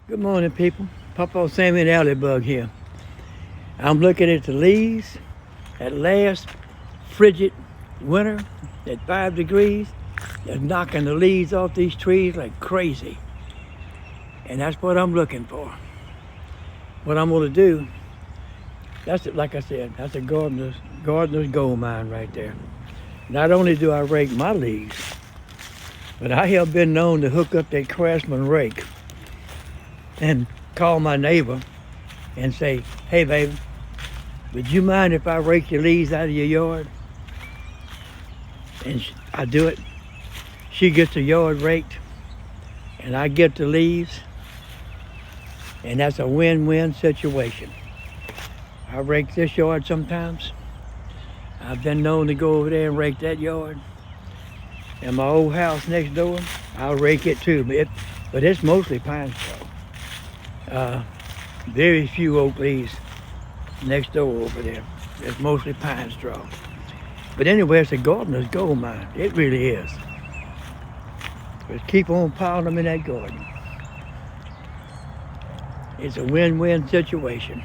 Good morning, people. Pawpaw, Sammy, and Alley Bug here. I'm looking at the leaves at last frigid winter at 5 degrees. They're knocking the leaves off these trees like crazy. And that's what I'm looking for. What I'm going to do, that's it, like I said, that's a gardener's gold mine right there. Not only do I rake my leaves, but I have been known to hook up that Craftsman rake and call my neighbor and say, hey baby, would you mind if I rake your leaves out of your yard? And I do it. She gets the yard raked and I get the leaves, and that's a win-win situation. I rake this yard sometimes. I've been known to go over there and rake that yard. And my old house next door, I'll rake it too, but it's mostly pine straw. Very few oak leaves next door over there. It's mostly pine straw. But anyway, it's a gardener's gold mine. It really is. Just keep on piling them in that garden. It's a win-win situation.